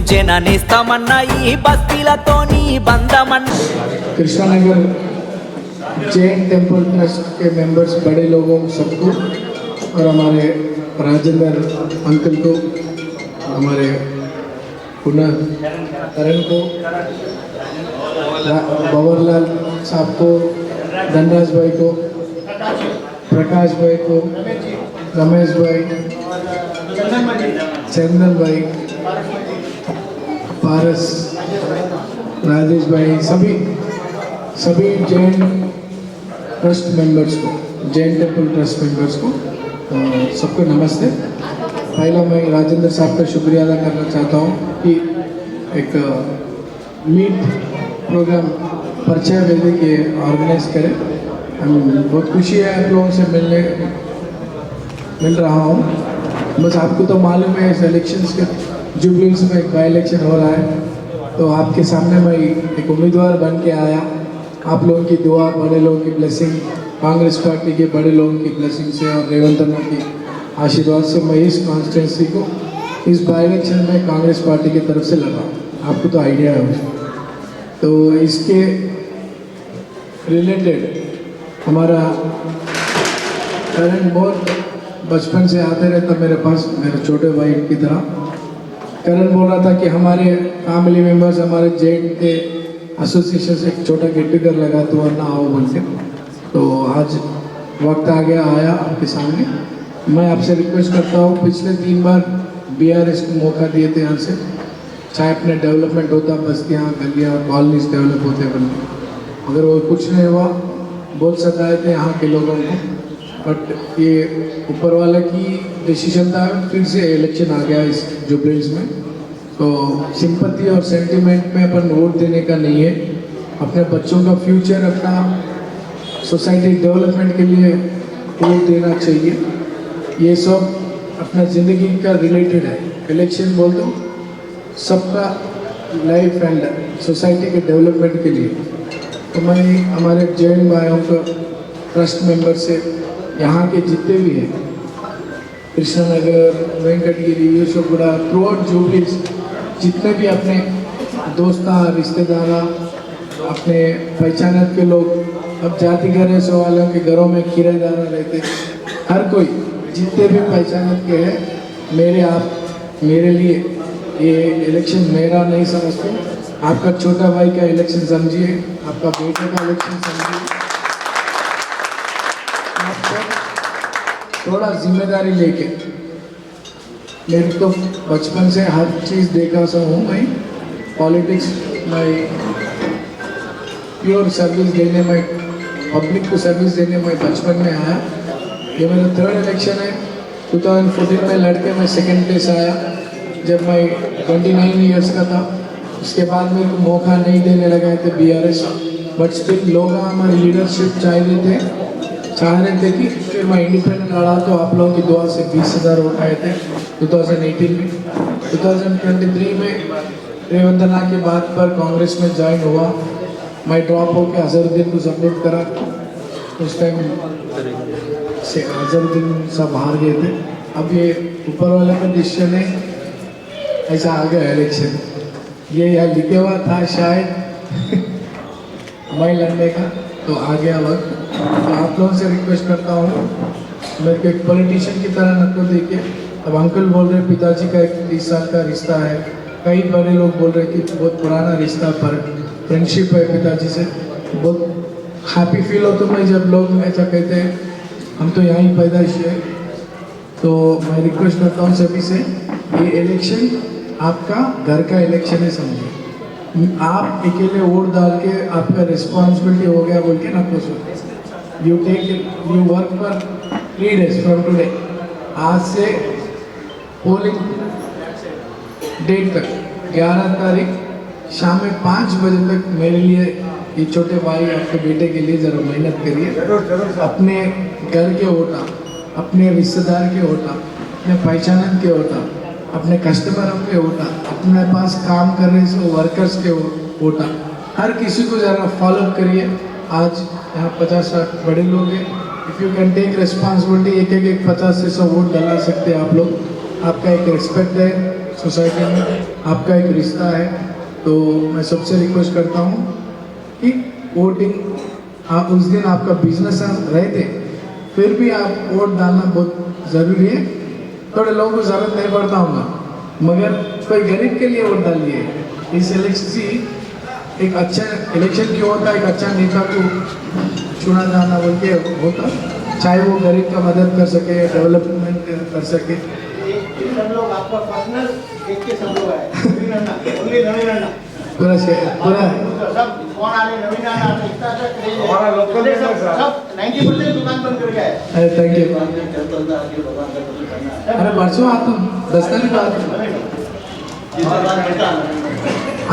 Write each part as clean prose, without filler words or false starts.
జననేస్తామన్న ఈ బస్తీలతోని బంధమన్న Krishna Nagar Jain temple trust के members बड़े लोगों सबको और हमारे राजेंद्र अंकल को, हमारे पुनः करण को, बवरलाल साहब को, धनराज भाई को, प्रकाश भाई को, रमेश भाई, चंदन भाई, पारस, राजेश भाई, सभी जैन ट्रस्ट मेंबर्स को, जैन टेम्पल ट्रस्ट मेंबर्स को सबको नमस्ते। पहला मैं राजेंद्र साहब का शुक्रिया अदा करना चाहता हूँ कि एक मीट प्रोग्राम परिचय वेदी के ऑर्गेनाइज करें। बहुत खुशी है आप लोगों से मिल रहा हूँ। बस आपको तो मालूम है इस इलेक्शंस के जुबलीस में एक बाई इलेक्शन हो रहा है, तो आपके सामने मैं एक उम्मीदवार बन के आया। आप लोगों की दुआ, बड़े लोगों की ब्लेसिंग, कांग्रेस पार्टी के बड़े लोगों की ब्लेसिंग से और रेवंत अन्ना की आशीर्वाद से मैं इस कॉन्स्टिट्यूंसी को इस बाई इलेक्शन में कांग्रेस पार्टी की तरफ से लगा। आपको तो आइडिया है उसका। तो इसके रिलेटेड हमारा करण बहुत बचपन से आते रहता मेरे पास, मेरे छोटे भाई की तरह। करण बोल रहा था कि हमारे फैमिली मेम्बर्स, हमारे जैन के एसोसिएशन से एक छोटा गेट टुगेदर लगा तो वरना आओ बोल के। तो आज वक्त आ गया, आया आपके सामने। मैं आपसे रिक्वेस्ट करता हूँ, पिछले 3 बार BRS को मौका दिए थे यहाँ से, चाहे अपने डेवलपमेंट होता, बस्तियाँ, गलियाँ, कॉलोनीज डेवलप होते बने, अगर वो कुछ नहीं हुआ, बहुत सताए थे यहाँ के लोगों को। बट ये ऊपर वाले की डिसीजन था, फिर से इलेक्शन आ गया इस जुबलीस में। तो सिंपैथी और सेंटिमेंट में अपन वोट देने का नहीं है, अपने बच्चों का फ्यूचर, अपना सोसाइटी डेवलपमेंट के लिए वोट देना चाहिए। ये सब अपना ज़िंदगी का रिलेटेड है। इलेक्शन बोल दो सबका लाइफ एंड सोसाइटी के डेवलपमेंट के लिए। तो मैं हमारे जैन भाइयों को, ट्रस्ट मेंबर से, यहाँ के जितने भी हैं, कृष्णा नगर, वेंकटगिरी, यशोपुरा, थ्रू आउट जुबलीस, जितने भी अपने दोस्त, रिश्तेदार, अपने पहचानत के लोग, अब जाति घर ऐसे वालों के घरों में किराएदार रहते, हर कोई जितने भी पहचानत के हैं, मेरे लिए ये इलेक्शन मेरा नहीं समझते, आपका छोटा भाई का इलेक्शन समझिए, आपका बेटे का इलेक्शन समझिए। थोड़ा जिम्मेदारी लेके, मेरे तो बचपन से हर चीज़ देखा सा हूँ मैं, पॉलिटिक्स में प्योर सर्विस देने में, पब्लिक को सर्विस देने में बचपन में आया। ये मेरा 3rd इलेक्शन है। 2014 में लड़के में 2nd प्लेस आया जब मैं 29 ईयर्स का था। उसके बाद मेरे को मौका नहीं देने लगा थे BRS, बट स्टिल लोग हमारी लीडरशिप चाह रहे थे कि फिर मैं इंडिपेंडेंट लड़ा, तो आप लोगों की दुआ से 20,000 वोट आए थे 2018 में। 2023 में रेवंत अन्ना के बाद पर कांग्रेस में ज्वाइन हुआ। मैं ड्रॉप होकर अजहरुद्दीन को सपोर्ट करा। उस टाइम से अजहरुद्दीन सब हार गए थे। अब ये ऊपर वाले का डिसीजन है, ऐसा आ गया इलेक्शन। ये यहाँ लिखे हुआ था शायद मैं लड़ने का, तो आ गया वक्त। तो आप लोगों से रिक्वेस्ट करता हूँ, मेरे को एक पॉलिटिशियन की तरह न को देखिए। अब अंकल बोल रहे पिताजी का एक 30 साल का रिश्ता है, कई बड़े लोग बोल रहे कि बहुत पुराना रिश्ता, पर फ्रेंडशिप है पिताजी से। बहुत हैप्पी फील होता है जब लोग ऐसा कहते हैं, हम तो यहाँ ही पैदाइश है। तो मैं रिक्वेस्ट करता हूँ सभी से, ये इलेक्शन आपका घर का इलेक्शन है समझिए। आप अकेले वोट डाल के आपका रिस्पॉन्सिबिलिटी हो गया बोल के ना कुछ, you work for 3 days from today. आज से पोलिंग डेट तक 11 तारीख शाम में 5 बजे तक मेरे लिए, ये छोटे भाई आपके बेटे के लिए ज़रा मेहनत करिए। अपने घर के वोटा, अपने रिश्तेदार के वोटा, अपने पहचानन के वोटा, अपने कस्टमरों के वोटा, अपने पास काम कर रहे सो वर्कर्स के वोटा, हर किसी को ज़रा फॉलो करिए। आज यहाँ 50-60 बड़े लोग हैं। If you can take responsibility, एक 50 से 100 वोट डला सकते हैं आप लोग। आपका एक रिस्पेक्ट है सोसाइटी में। आपका एक रिश्ता है, तो मैं सबसे रिक्वेस्ट करता हूँ कि वोटिंग आप उस दिन आपका बिजनेस रहे थे, फिर भी आप वोट डालना बहुत ज़रूरी है। थोड़े लोगों को ज़रूरत नहीं पड़ता होगा, मगर कोई गरीब के लिए वोट डालिए। इस इलेक्शन से एक अच्छा इलेक्शन क्यों होता है, एक अच्छा नेता को चुना जाना बोल के होता, चाहे वो गरीब का मदद कर सके, डेवलपमेंट कर सके। सब लोग आपका पर्सनल देख के सब लोग आए, नवीन अन्ना पूरा पूरा सब कौन आ रहे, नवीन अन्ना इतना अच्छा क्रेज है, हमारा लोकल सब 90% दुकान बंद करके आए। अरे थैंक यू। अरे परसों आता हूँ, 10 तारीख को आता हूँ।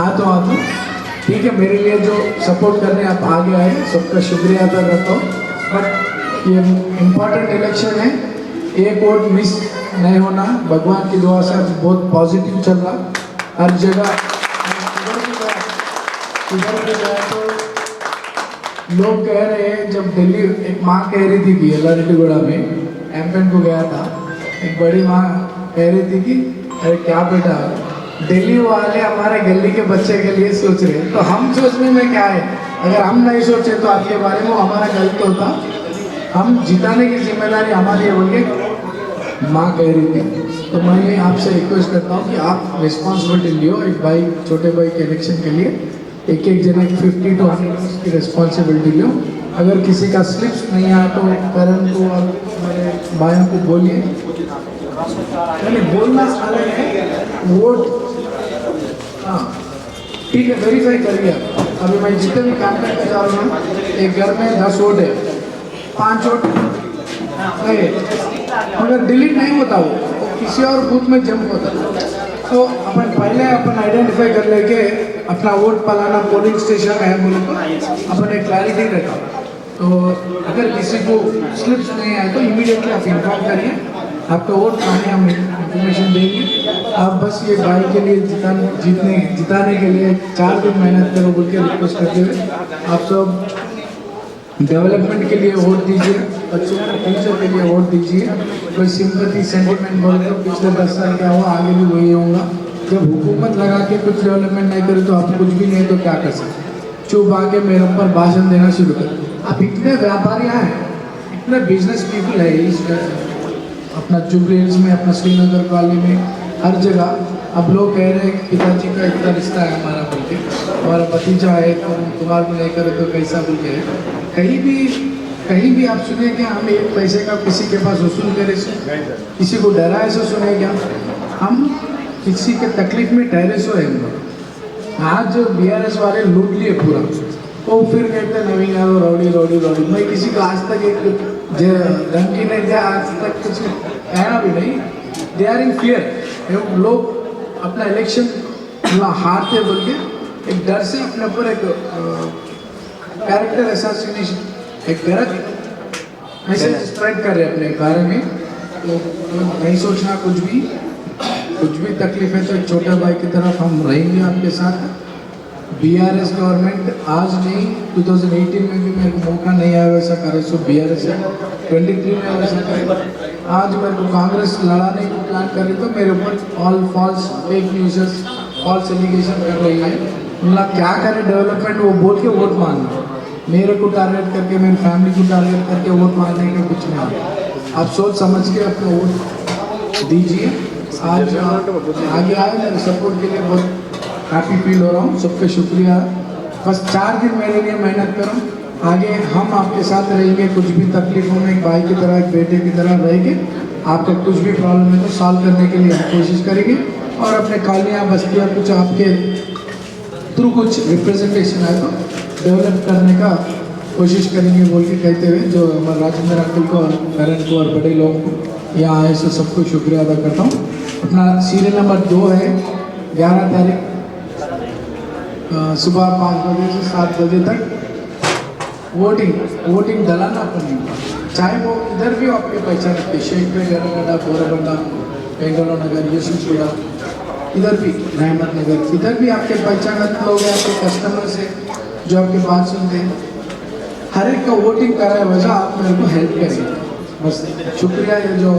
आता हूँ ठीक है। मेरे लिए जो सपोर्ट करने आप आगे आए, सबका शुक्रिया अदा करता हूँ। बट ये इम्पोर्टेंट इलेक्शन है, एक वोट मिस नहीं होना। भगवान की दुआ से बहुत पॉजिटिव चल रहा हर जगह। इधर भी जाए तो लोग कह रहे हैं, जब दिल्ली एक माँ कह रही थी कि लड़ीगुड़ा में एमपेन को गया था, एक बड़ी माँ कह रही थी कि अरे क्या बेटा, दिल्ली वाले हमारे गली के बच्चे के लिए सोच रहे हैं, तो हम सोचने में क्या है। अगर हम नहीं सोचे तो आपके बारे में हमारा गलत होता। हम जिताने की जिम्मेदारी हमारी है बोल के माँ कह रही थी। तो मैं आपसे रिक्वेस्ट करता हूँ कि आप रिस्पॉन्सिबिलिटी लियो, एक भाई छोटे भाई के इलेक्शन के लिए एक जने 50 to 100 की रिस्पॉन्सिबिलिटी लियो। अगर किसी का स्लिप्स नहीं आया तो करण को और मेरे भाइयों को बोलिए। बोलना अलग है, वोट हाँ ठीक है, वेरीफाई करिए। अभी मैं जितने भी काम करके जा रहा हूँ, एक घर में 10 वोट है, 5 वोट नहीं, अगर डिलीट नहीं होता वो किसी और बूथ में जंप होता। तो अपन पहले अपन आइडेंटिफाई कर लेके अपना वोट पलाना पोलिंग स्टेशन है बोले तो अपन एक क्लैरिटी रहता। तो अगर किसी को स्लिप्स नहीं आए तो इमीडिएटली आप इन्फॉर्म करिए, आपका वोट पाने हम इंफॉर्मेशन देंगे। आप बस ये भाई के लिए जिताने के लिए 4 दिन मेहनत करो बोल के रिक्वेस्ट करते हुए आप सब डेवलपमेंट के लिए वोट दीजिए, बच्चों के फ्यूचर के लिए वोट दीजिए। कोई सिंपैथी सेंटिमेंट बोल तो पिछले 10 साल क्या हुआ, आगे भी वही होगा। जब हुकूमत लगा के कुछ डेवलपमेंट नहीं करे तो आप कुछ भी नहीं तो क्या कर सकते। चुप आके मेरे ऊपर भाषण देना शुरू कर। आप इतने व्यापारी हैं, इतने बिजनेस पीपल है इस अपना जुबली हिल्स में, अपना श्रीनगर कॉलोनी में, हर जगह। अब लोग कह रहे हैं कि पिताजी का इतना रिश्ता है हमारा बोल के, हमारा भतीजा है तो तुम्हारा को नहीं करे तो कैसा बोल के है। कहीं भी आप सुने क्या हम एक पैसे का किसी के पास वसूल करे से, किसी को डराए से सुने क्या? हम किसी के तकलीफ में ठहरे सो है। हम लोग आज जो BRS वाले लूट लिए पूरा, वो फिर कहते हैं नवीन यादव रौड़ी रौड़ी रौड़ी। मैं किसी को आज तक एक धमकी नहीं दिया, आज तक कुछ कहना भी नहीं। They are in fear. लोग अपना इलेक्शन हारते बोल के एक डर से अपने ऊपर एक कैरेक्टर असैसिनेशन, एक गलत मैसेज स्प्रेड कर रहे अपने बारे में। तो नहीं सोचना कुछ भी तकलीफ है तो एक छोटे भाई की तरफ हम रहेंगे आपके साथ। BRS गवर्नमेंट आज नहीं, 2018 में भी मेरे को मौका नहीं आया वैसा करे सो BRS 23 में वैसा करे। आज मेरे को कांग्रेस लड़ाने को प्लान कर रही तो मेरे ऊपर all false fake news, false allegation कर रही है। मतलब क्या करें डेवलपमेंट वो बोल के वोट मांगना, मेरे को टारगेट करके, मेरी फैमिली को टारगेट करके वोट मांगने का कुछ नहीं। आप सोच समझ के अपना वोट दीजिए। आज आगे आए, मेरे सपोर्ट के लिए बहुत हैप्पी फील हो रहा हूँ। सबका शुक्रिया। बस 4 दिन मेरे लिए मेहनत करो, आगे हम आपके साथ रहेंगे। कुछ भी तकलीफों में एक भाई की तरह, एक बेटे की तरह रहेंगे। आपका कुछ भी प्रॉब्लम है तो सॉल्व करने के लिए हम कोशिश करेंगे, और अपने कॉलोनियाँ बस्तियाँ कुछ आपके थ्रू कुछ रिप्रेजेंटेशन है तो डेवलप करने का कोशिश करेंगे बोल के कहते हुए, जो हमारे राजेंद्र अंकल को और करण को और बड़े लोगों को यहाँ आए सो सबको शुक्रिया अदा करता हूँ। अपना सीरियल नंबर 2 है, 11 तारीख सुबह 5 बजे से 7 बजे तक वोटिंग डलाना अपन, चाहे वो इधर भी आपके पहचान के शेख पे, गरगड्डा, बोराबंडा, बेंगलोर नगर, यशवंतपुरा, इधर भी रहमत नगर, इधर भी आपके पहचान लोग हैं, आपके कस्टमर्स हैं जो आपके बात सुनते हैं। हर एक का वोटिंग कराए वजह आप मेरे को हेल्प करेंगे। बस शुक्रिया। ये जो